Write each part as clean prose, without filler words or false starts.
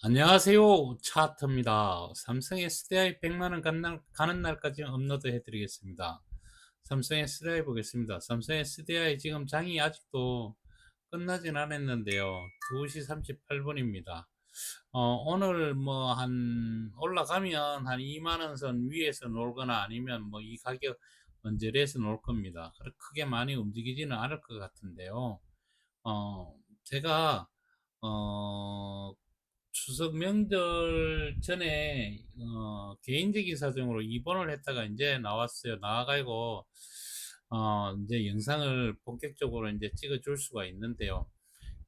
안녕하세요. 차트입니다. 삼성 SDI 100만원 가는 날까지 업로드 해드리겠습니다. 삼성 SDI 보겠습니다. 삼성 SDI 지금 장이 아직도 끝나진 않았는데요. 2시 38분입니다. 오늘 뭐 올라가면 한 2만원 선 위에서 놀거나 아니면 뭐 이 가격 언저리에서 놀 겁니다. 크게 많이 움직이지는 않을 것 같은데요. 제가 어, 추석 명절 전에 개인적인 사정으로 입원을 했다가 이제 나왔어요. 나와가지고 이제 영상을 본격적으로 이제 찍어줄 수가 있는데요.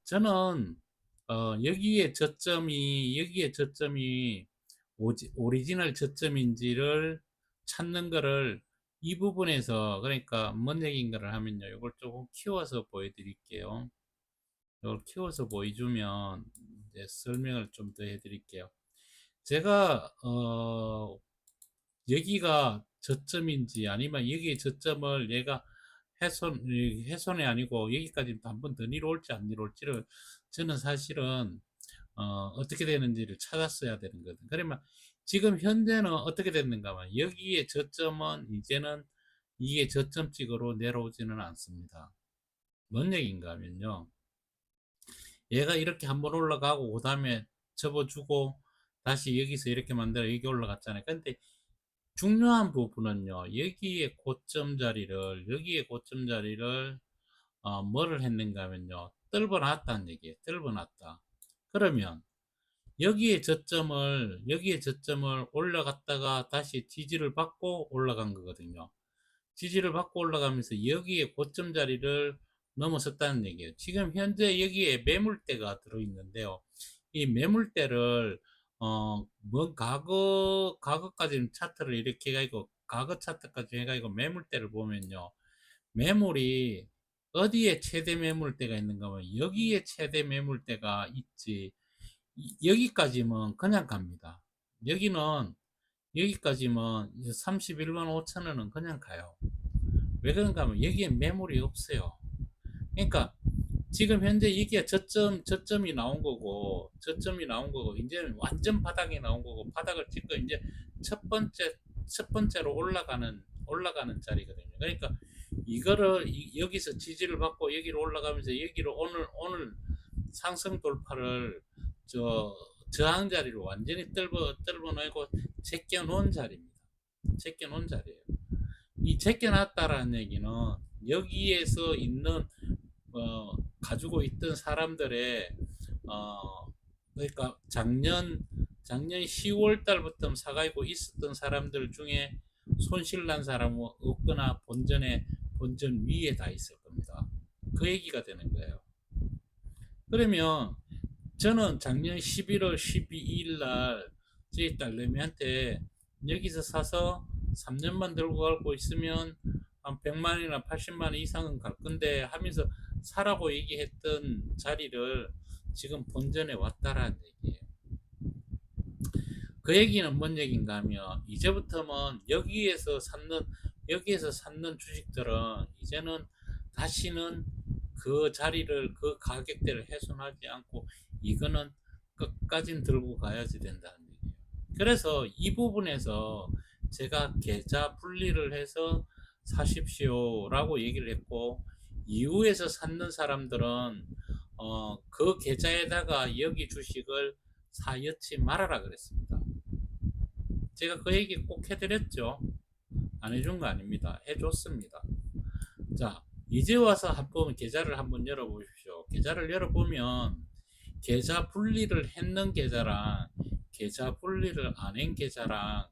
저는 여기에 저점이 오리지널 저점인지를 찾는 거를 이 부분에서, 그러니까 뭔 얘기인가를 하면요, 이걸 조금 키워서 보여드릴게요. 이걸 키워서 보여주면 이제 설명을 좀 더 해드릴게요. 제가 여기가 저점인지 아니면 여기에 저점을 얘가 훼손이 아니고 여기까지 한 번 더 내려올지 안 내려올지를 저는 사실은 어떻게 되는지를 찾았어야 되는 거거든요. 그러면 지금 현재는 어떻게 됐는가 하면 여기에 저점은 이제는 이게 저점 찍으로 내려오지는 않습니다. 뭔 얘기인가 하면요, 얘가 이렇게 한번 올라가고 그 다음에 접어주고 다시 여기서 이렇게 만들어 여기 올라갔잖아요. 근데 중요한 부분은요, 여기에 고점 자리를 뭐를 했는가 하면요, 뜰어 놨다는 얘기예요. 뜰어 놨다. 그러면 여기에 저점을 올라갔다가 다시 지지를 받고 올라간 거거든요. 지지를 받고 올라가면서 여기에 고점 자리를 넘어섰다는 얘기예요. 지금 현재 여기에 매물대가 들어있는데요. 이 매물대를 과거까지는 차트를 이렇게 해가지고 과거 차트까지 해가지고 매물대를 보면요, 매물이 어디에 최대 매물대가 있는가 하면 여기에 최대 매물대가 있지, 여기까지면 그냥 갑니다. 여기까지면 31만 5천 원은 그냥 가요. 왜 그런가 하면 여기에 매물이 없어요. 그러니까 지금 현재 이게 저점이 나온 거고, 이제 완전 바닥이 나온 거고, 바닥을 찍고 이제 첫 번째로 올라가는 자리거든요. 그러니까 여기서 지지를 받고 여기로 올라가면서 여기로 오늘 상승 돌파를 저항 자리로 완전히 뜰어 놓고 제껴 놓은 자리입니다. 제껴 놓은 자리예요. 이 제껴놨다라는 얘기는 여기에서 있는 가지고 있던 사람들의 그러니까 작년 10월 달부터 사가지고 있었던 사람들 중에 손실 난 사람은 없거나 본전 위에 다 있을 겁니다. 그 얘기가 되는 거예요. 그러면 저는 작년 11월 12일 날 저희 딸내미한테 여기서 사서 3년만 들고 가고 있으면 한 100만이나 80만 이상은 갈 건데 하면서 사라고 얘기했던 자리를 지금 본전에 왔다라는 얘기예요. 그 얘기는 뭔 얘기인가 하면 이제부터는 여기에서 샀는 주식들은 이제는 다시는 그 자리를, 그 가격대를 훼손하지 않고 이거는 끝까지 들고 가야지 된다는 얘기예요. 그래서 이 부분에서 제가 계좌 분리를 해서 사십시오라고 얘기를 했고, 이후에서 샀는 사람들은 그 계좌에다가 여기 주식을 사여치 말아라 그랬습니다. 제가 그 얘기 꼭 해드렸죠. 안 해준 거 아닙니다. 해줬습니다. 자, 이제 와서 한번 계좌를 한번 열어보십시오. 계좌를 열어보면 계좌 분리를 했는 계좌랑 계좌 분리를 안 한 계좌랑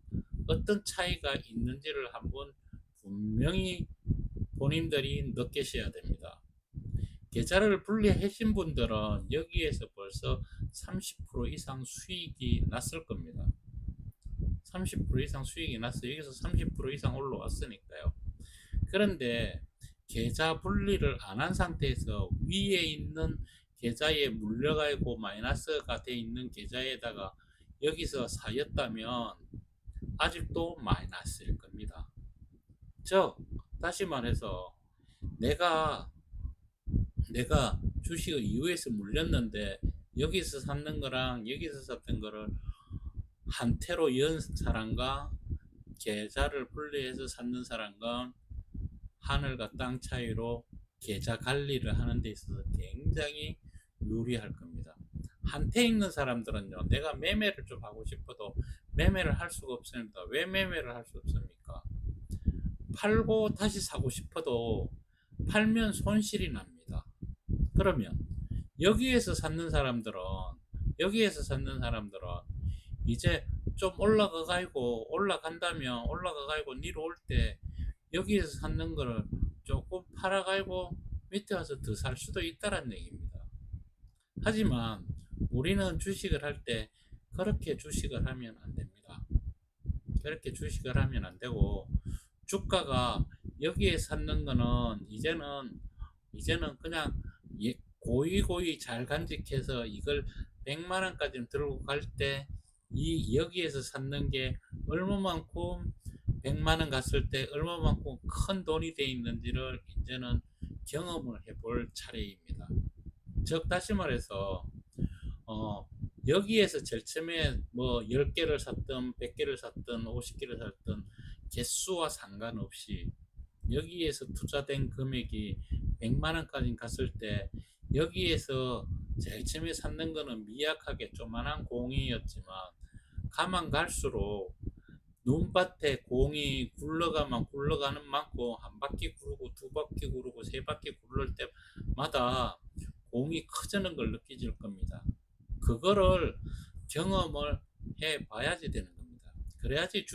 어떤 차이가 있는지를 한번 분명히 본인들이 느끼셔야 됩니다. 계좌를 분리하신 분들은 여기에서 벌써 30% 이상 수익이 났을 겁니다. 30% 이상 수익이 났어요. 여기서 30% 이상 올라왔으니까요. 그런데 계좌 분리를 안 한 상태에서 위에 있는 계좌에 물려가고 마이너스가 돼 있는 계좌에다가 여기서 사였다면 아직도 마이너스일 겁니다. 즉, 다시 말해서 내가 주식을 이후에서 물렸는데 여기서 샀는 거랑 여기서 샀던 거를 한태로 연 사람과 계좌를 분리해서 샀는 사람과 하늘과 땅 차이로 계좌 관리를 하는 데 있어서 굉장히 유리할 겁니다. 한테 있는 사람들은요, 내가 매매를 좀 하고 싶어도 매매를 할 수가 없습니다. 왜 매매를 할 수 없습니까? 팔고 다시 사고 싶어도 팔면 손실이 납니다. 그러면 여기에서 샀는 사람들은 이제 좀 올라간다면 니로 올 때 여기에서 샀는 거를 조금 팔아가지고 밑에 와서 더 살 수도 있다는 얘기입니다. 하지만 우리는 주식을 할 때 그렇게 주식을 하면 안 됩니다. 그렇게 주식을 하면 안 되고, 주가가 여기에 샀는 거는 이제는 그냥 고이 잘 간직해서 이걸 100만 원까지 들고 갈 때 이 여기에서 샀는 게 얼마만큼 100만 원 갔을 때 얼마만큼 큰 돈이 돼 있는지를 이제는 경험을 해볼 차례입니다. 즉 다시 말해서 어, 여기에서 제일 처음에 뭐 10개를 샀든 100개를 샀든 50개를 샀든 개수와 상관없이 여기에서 투자된 금액이 100만 원까지 갔을 때 여기에서 제일 처음에 샀는 거는 미약하게 조만한 공이었지만 가만 갈수록 눈밭에 공이 굴러가는 만큼 한 바퀴 구르고 두 바퀴 구르고 세 바퀴 구를 때마다 공이 커지는 걸 느끼실 겁니다. 그거를 경험을 해 봐야지 되는 겁니다. 그래야지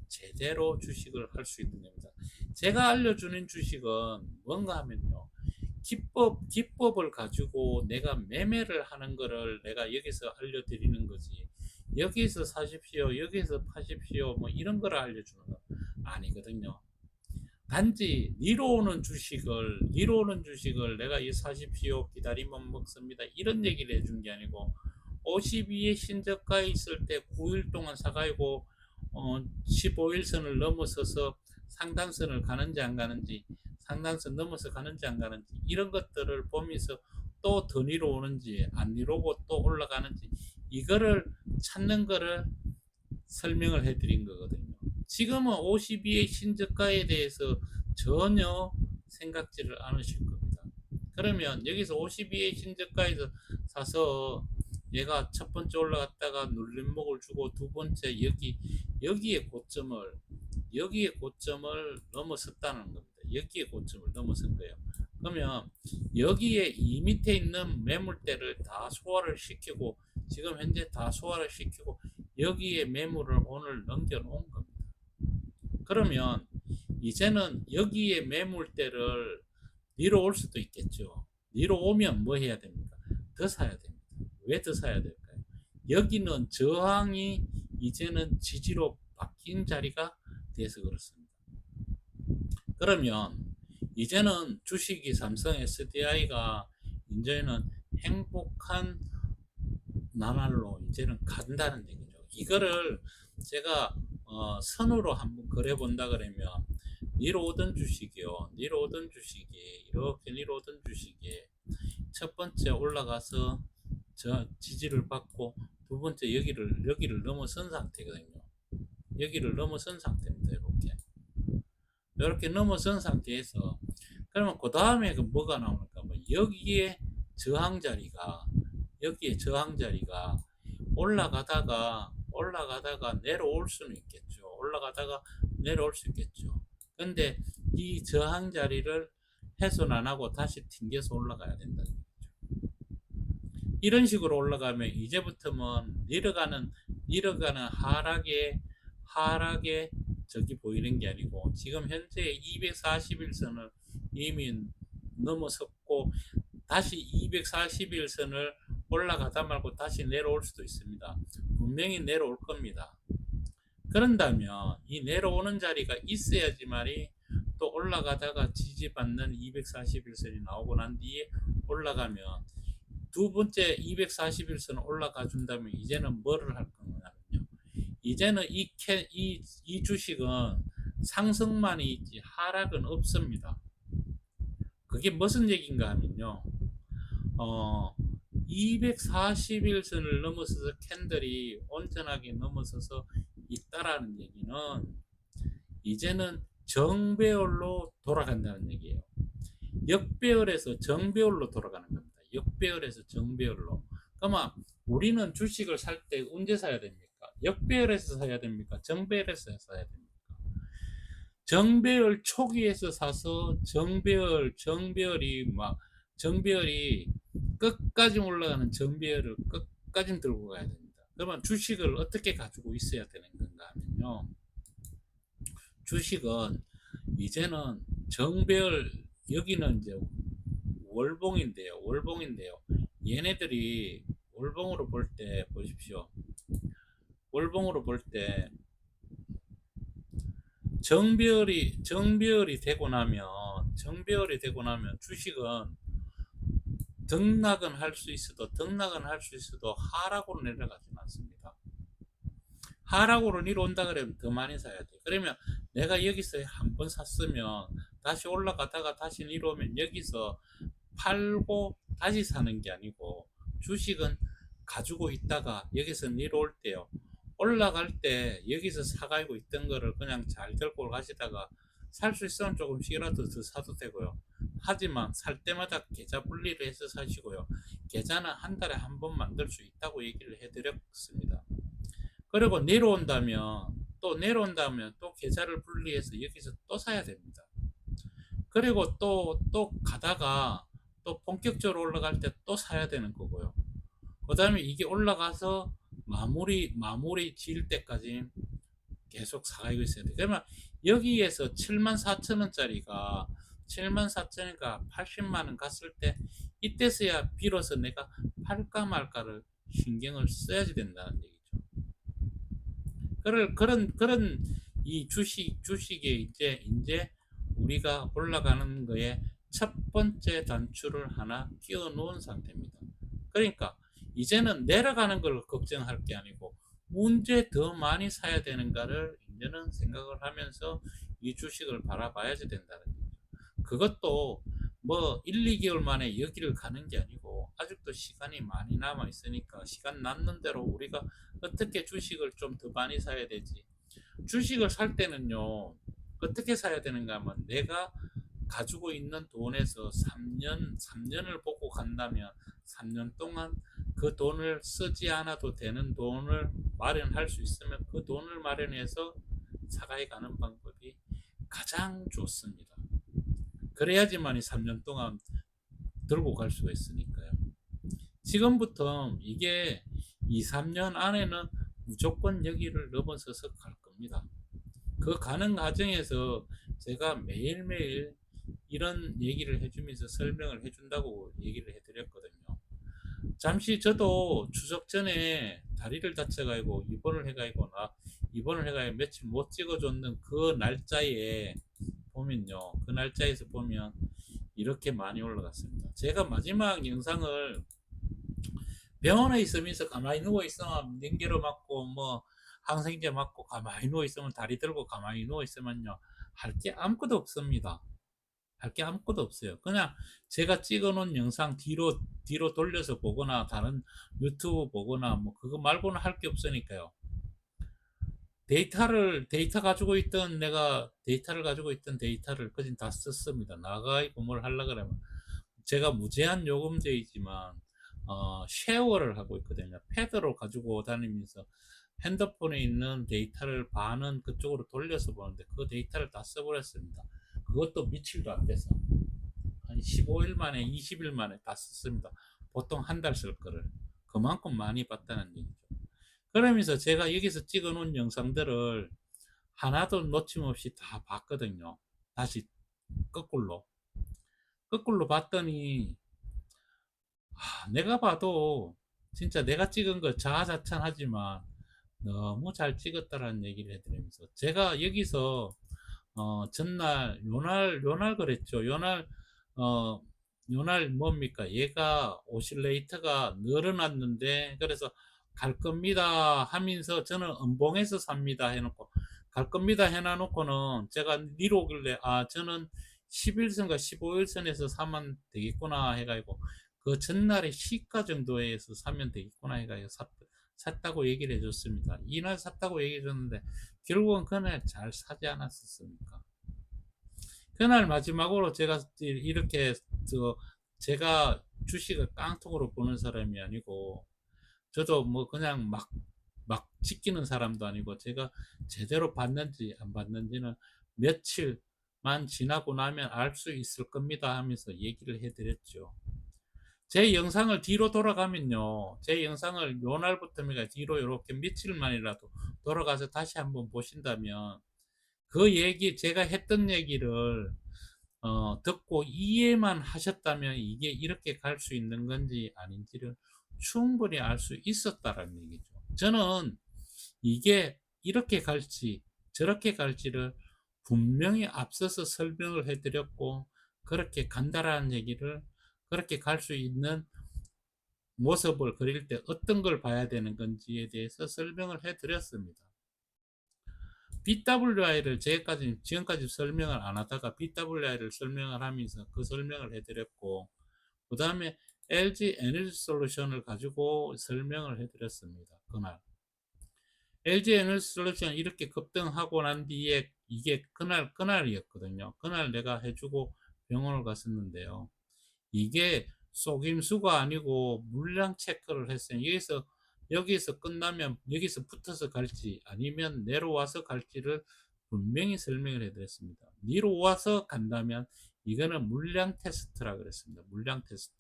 제대로 주식을 할 수 있는 겁니다. 제가 알려주는 주식은 뭔가 하면요. 기법을 가지고 내가 매매를 하는 거를 내가 여기서 알려드리는 거지. 여기서 사십시오, 여기서 파십시오, 뭐 이런 거를 알려주는 거 아니거든요. 단지 니로 오는 주식을 내가 이 사십시오, 기다리면 먹습니다, 이런 얘기를 해준 게 아니고 52의 신저가에 있을 때 9일 동안 사가지고 15일선을 넘어서서 상단선을 가는지 안 가는지, 상단선 넘어서 가는지 안 가는지, 이런 것들을 보면서 또 더 니로 오는지 안 니로고 또 올라가는지, 이거를 찾는 거를 설명을 해드린 거거든요. 지금은 52의 신저가에 대해서 전혀 생각지를 않으실 겁니다. 그러면 여기서 52의 신저가에서 사서 얘가 첫 번째 올라갔다가 눌림목을 주고 두 번째 여기에 고점을 넘어섰다는 겁니다. 여기에 고점을 넘어선 거예요. 그러면 여기에 이 밑에 있는 매물대를 다 소화를 시키고, 지금 현재 다 소화를 시키고 여기에 매물을 오늘 넘겨 놓은 겁니다. 그러면 이제는 여기에 매물대를 위로 올 수도 있겠죠. 위로 오면 뭐 해야 됩니까? 더 사야 됩니다. 왜 더 사야 될까요? 여기는 저항이 이제는 지지로 바뀐 자리가 돼서 그렇습니다. 그러면 이제는 주식이 삼성 SDI가 이제는 행복한 나날로 이제는 간다는 얘기죠. 이거를 제가 선으로 한번 그려 본다 그러면 니로 오던 주식이요. 니로 오던 주식이 이렇게 니로 오던 주식이 첫 번째 올라가서 저 지지를 받고 두 번째 여기를 넘어선 상태거든요. 여기를 넘어선 상태입니다. 이렇게 넘어선 상태에서 그러면 그 다음에 뭐가 나오니까 뭐 여기에 저항 자리가 올라가다가 내려올 수는 있겠죠. 올라가다가 내려올 수 있겠죠. 근데 이 저항 자리를 훼손 안 하고 다시 튕겨서 올라가야 된다는 거죠. 이런 식으로 올라가면 이제부터는 내려가는 하락의 저기 보이는 게 아니고, 지금 현재 241선을 이미 넘어섰고 다시 241선을 올라가다 말고 다시 내려올 수도 있습니다. 분명히 내려올 겁니다. 그런다면 이 내려오는 자리가 있어야지만이 또 올라가다가 지지받는 241선이 나오고 난 뒤에 올라가면, 두 번째 241선 올라가 준다면 이제는 뭐를 할 거냐면요. 이제는 이 주식은 상승만이 있지 하락은 없습니다. 그게 무슨 얘기인가 하면요. 어, 241선을 넘어서서 캔들이 온전하게 넘어서서 있다라는 얘기는 이제는 정배열로 돌아간다는 얘기예요. 역배열에서 정배열로 돌아가는 겁니다. 역배열에서 정배열로. 그러면 우리는 주식을 살 때 언제 사야 됩니까? 역배열에서 사야 됩니까? 정배열에서 사야 됩니까? 정배열 초기에서 사서 정배열이 끝까지 올라가는 정배열을 끝까지 들고 가야 됩니다. 그러면 주식을 어떻게 가지고 있어야 되는 건가 하면요. 주식은 이제는 정배열, 여기는 이제 월봉인데요. 얘네들이 월봉으로 볼 때 보십시오. 월봉으로 볼 때 정배열이 되고 나면 주식은 등락은 할 수 있어도 하락으로 내려가지는 않습니다. 하락으로 내려온다 그러면 더 많이 사야 돼. 그러면 내가 여기서 한번 샀으면 다시 올라가다가 다시 내려오면 여기서 팔고 다시 사는 게 아니고, 주식은 가지고 있다가 여기서 내려올 때요, 올라갈 때 여기서 사가지고 있던 거를 그냥 잘 들고 가시다가 살 수 있으면 조금씩이라도 더 사도 되고요. 하지만 살 때마다 계좌 분리를 해서 사시고요. 계좌는 한 달에 한 번 만들 수 있다고 얘기를 해드렸습니다. 그리고 내려온다면 또 계좌를 분리해서 여기서 또 사야 됩니다. 그리고 또 가다가 또 본격적으로 올라갈 때 또 사야 되는 거고요. 그 다음에 이게 올라가서 마무리 지을 때까지 계속 사가지고 있어야 돼. 그러면 여기에서 74,000원짜리가 74,000원이니까 80만원 갔을 때, 이때서야 비로소 내가 팔까 말까를 신경을 써야지 된다는 얘기죠. 그런 이 주식에 이제 우리가 올라가는 거에 첫 번째 단추를 하나 끼워 놓은 상태입니다. 그러니까 이제는 내려가는 걸 걱정할 게 아니고 언제 더 많이 사야 되는가를 이제는 생각을 하면서 이 주식을 바라봐야지 된다는 거죠. 그것도 뭐 1, 2개월 만에 여기를 가는 게 아니고 아직도 시간이 많이 남아 있으니까 시간 남는 대로 우리가 어떻게 주식을 좀 더 많이 사야 되지. 주식을 살 때는요, 어떻게 사야 되는가 하면 내가 가지고 있는 돈에서 3년을 보고 간다면 3년 동안 그 돈을 쓰지 않아도 되는 돈을 마련할 수 있으면 그 돈을 마련해서 사가에 가는 방법이 가장 좋습니다. 그래야지만이 3년 동안 들고 갈 수가 있으니까요. 지금부터 이게 2, 3년 안에는 무조건 여기를 넘어서서 갈 겁니다. 그 가는 과정에서 제가 매일매일 이런 얘기를 해주면서 설명을 해준다고 얘기를 해드렸거든요. 잠시 저도 추석 전에 다리를 다쳐가지고 입원을 해가지고 며칠 못 찍어줬는 그 날짜에 보면요, 그 날짜에서 보면 이렇게 많이 올라갔습니다. 제가 마지막 영상을 병원에 있으면서 가만히 누워 있으면 링게로 맞고 뭐 항생제 맞고 가만히 누워 있으면, 다리 들고 가만히 누워 있으면요, 할 게 아무것도 없습니다. 할 게 아무것도 없어요. 그냥 제가 찍어 놓은 영상 뒤로 돌려서 보거나 다른 유튜브 보거나 뭐 그거 말고는 할 게 없으니까요. 데이터를 가지고 있던 데이터를 거진 다 썼습니다. 나가고 뭘 하려 그러면 제가 무제한 요금제이지만 쉐어를 하고 있거든요. 패드로 가지고 다니면서 핸드폰에 있는 데이터를 반은 그쪽으로 돌려서 보는데 그 데이터를 다 써버렸습니다. 그것도 며칠도 안 돼서 한 15일 만에 20일 만에 다 썼습니다. 보통 한 달 쓸 거를 그만큼 많이 봤다는 얘기죠. 그러면서 제가 여기서 찍어 놓은 영상들을 하나도 놓침없이 다 봤거든요. 다시 거꾸로 봤더니 내가 봐도 진짜 내가 찍은 거 자아자찬하지만 너무 잘 찍었다라는 얘기를 해드리면서, 제가 여기서 전날 요날 그랬죠. 요날 뭡니까? 얘가 오실레이터가 늘어났는데 그래서 갈 겁니다 하면서 저는 음봉에서 삽니다 해놓고 갈 겁니다 해놔놓고는 제가 니로 오길래 저는 11선과 15일선에서 사면 되겠구나 해가지고 그 전날의 시가 정도에서 사면 되겠구나 해가 샀다고 얘기를 해줬습니다. 이날 샀다고 얘기해 줬는데 결국은 그날 잘 사지 않았었습니까? 그날 마지막으로 제가 이렇게 제가 주식을 깡통으로 보는 사람이 아니고 저도 뭐 그냥 막 지키는 사람도 아니고 제가 제대로 봤는지 안 봤는지는 며칠만 지나고 나면 알 수 있을 겁니다 하면서 얘기를 해드렸죠. 제 영상을 뒤로 돌아가면요. 제 영상을 요 날부터입니다. 뒤로 이렇게 며칠만이라도 돌아가서 다시 한번 보신다면 그 얘기, 제가 했던 얘기를 듣고 이해만 하셨다면 이게 이렇게 갈 수 있는 건지 아닌지를 충분히 알 수 있었다라는 얘기죠. 저는 이게 이렇게 갈지 저렇게 갈지를 분명히 앞서서 설명을 해드렸고 그렇게 간다라는 얘기를 그렇게 갈 수 있는 모습을 그릴 때 어떤 걸 봐야 되는 건지에 대해서 설명을 해드렸습니다. BWI를 지금까지 설명을 안 하다가 BWI를 설명을 하면서 그 설명을 해드렸고 그 다음에 LG 에너지 솔루션을 가지고 설명을 해드렸습니다. 그날 LG 에너지 솔루션 이렇게 급등하고 난 뒤에 이게 그날이었거든요. 그날 내가 해주고 병원을 갔었는데요. 이게 속임수가 아니고 물량 체크를 했어요. 여기서 끝나면 여기서 붙어서 갈지 아니면 내려와서 갈지를 분명히 설명을 해드렸습니다. 내려와서 간다면 이거는 물량 테스트라 그랬습니다. 물량 테스트.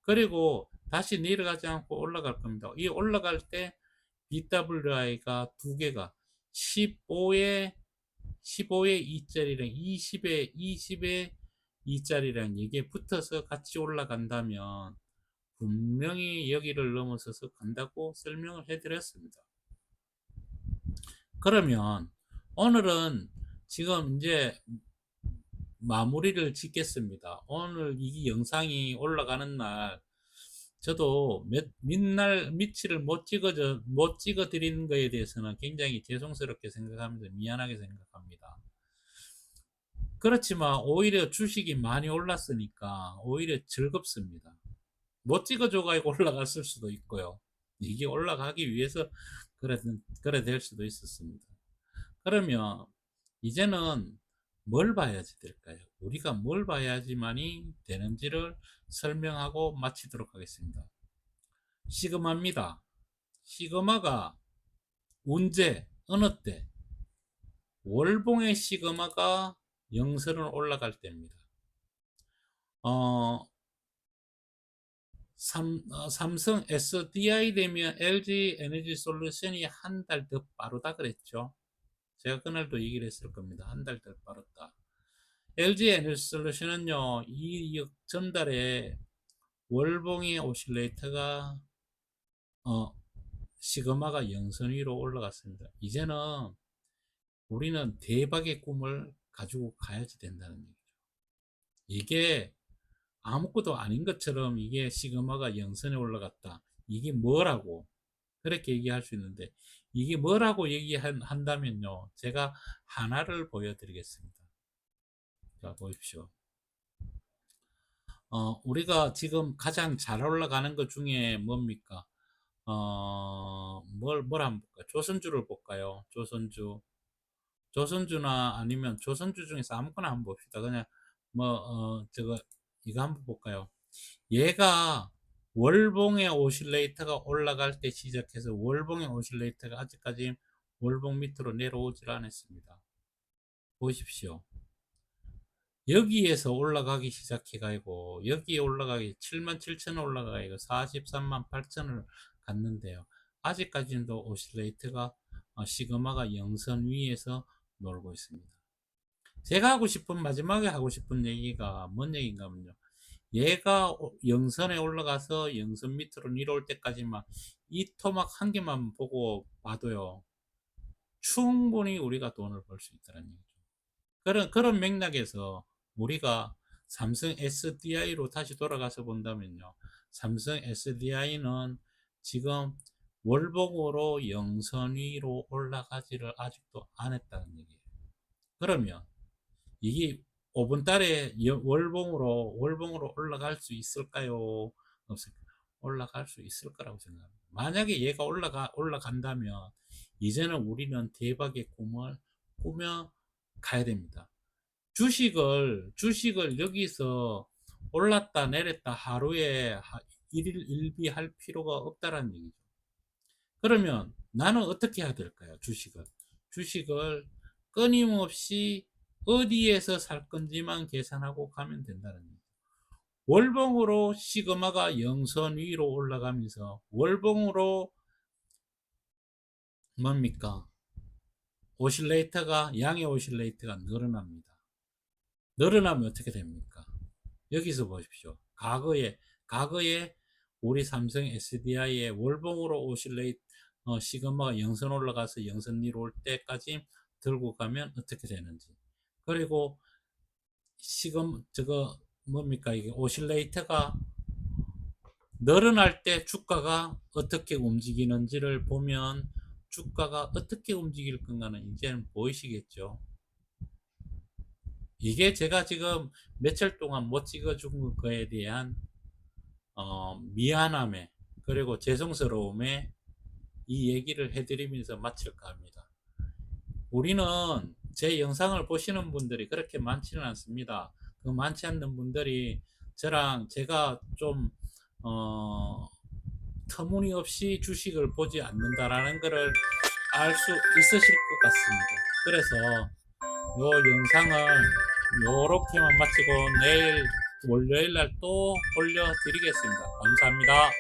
그리고 다시 내려가지 않고 올라갈 겁니다. 이 올라갈 때 BWI가 두 개가 15에 2짜리랑 20에 2짜리랑 이게 붙어서 같이 올라간다면 분명히 여기를 넘어서서 간다고 설명을 해드렸습니다. 그러면 오늘은 지금 이제 마무리를 짓겠습니다. 오늘 이 영상이 올라가는 날 저도 며칠을 못 찍어 드리는 거에 대해서는 굉장히 죄송스럽게 생각하면서 미안하게 생각합니다. 그렇지만 오히려 주식이 많이 올랐으니까 오히려 즐겁습니다. 못 찍어줘가지고 올라갔을 수도 있고요. 이게 올라가기 위해서 그래 될 수도 있었습니다. 그러면 이제는 뭘 봐야지 될까요? 우리가 뭘 봐야지만이 되는지를 설명하고 마치도록 하겠습니다. 시그마입니다. 시그마가 언제, 어느 때? 월봉의 시그마가 영선을 올라갈 때입니다. 삼성 SDI 되면 LG 에너지 솔루션이 한 달 더 빠르다 그랬죠. 제가 그날도 얘기를 했을 겁니다. 한 달 더 빠르다. LG 에너지 솔루션은요, 이 전달에 월봉의 오실레이터가 시그마가 영선 위로 올라갔습니다. 이제는 우리는 대박의 꿈을 가지고 가야지 된다는 얘기죠. 이게 아무것도 아닌 것처럼 이게 시그마가 영선에 올라갔다. 이게 뭐라고 그렇게 얘기할 수 있는데 이게 뭐라고 얘기한다면요. 제가 하나를 보여드리겠습니다. 자, 보십시오. 우리가 지금 가장 잘 올라가는 것 중에 뭡니까? 뭘 한번 볼까요? 조선주를 볼까요? 조선주나 아니면 조선주 중에서 아무거나 한번 봅시다. 그냥 이거 한번 볼까요? 얘가 월봉의 오실레이터가 올라갈 때 시작해서 월봉의 오실레이터가 아직까지 월봉 밑으로 내려오질 않았습니다. 보십시오. 여기에서 올라가기 시작해가지고 여기에 올라가기 77,000원 올라가기고 43만 8천을 갔는데요. 아직까지도 오실레이터가 시그마가 영선 위에서 놀고 있습니다. 제가 마지막에 하고 싶은 얘기가 뭔 얘기인가 하면요. 얘가 영선에 올라가서 영선 밑으로 내려올 때까지만 이 토막 한 개만 보고 봐도요. 충분히 우리가 돈을 벌 수 있다는 얘기죠. 그런 맥락에서 우리가 삼성 SDI로 다시 돌아가서 본다면요. 삼성 SDI는 지금 월봉으로 영선 위로 올라가지를 아직도 안 했다는 얘기예요. 그러면 이게 5분 달에 월봉으로 올라갈 수 있을까요? 없을까요? 올라갈 수 있을 거라고 생각합니다. 만약에 얘가 올라간다면 이제는 우리는 대박의 꿈을 꾸며 가야 됩니다. 주식을 여기서 올랐다 내렸다 하루에 일비할 필요가 없다라는 얘기죠. 그러면 나는 어떻게 해야 될까요? 주식을 끊임없이 어디에서 살 건지만 계산하고 가면 된다는 얘기죠. 월봉으로 시그마가 영선 위로 올라가면서 월봉으로 뭡니까? 양의 오실레이터가 늘어납니다. 늘어나면 어떻게 됩니까? 여기서 보십시오. 과거에 우리 삼성 SDI의 월봉으로 시그마가 영선 올라가서 영선 위로 올 때까지 들고 가면 어떻게 되는지. 그리고 저거 뭡니까? 이게 오실레이터가 늘어날 때 주가가 어떻게 움직이는지를 보면 주가가 어떻게 움직일 건가는 이제는 보이시겠죠. 이게 제가 지금 며칠 동안 못 찍어준 거에 대한 미안함에 그리고 죄송스러움에 이 얘기를 해드리면서 마칠까 합니다. 우리는 제 영상을 보시는 분들이 그렇게 많지는 않습니다. 그 많지 않는 분들이 제가 좀 터무니없이 주식을 보지 않는다라는 것을 알 수 있으실 것 같습니다. 그래서 요 영상을 요렇게만 마치고 내일 월요일 날 또 올려드리겠습니다. 감사합니다.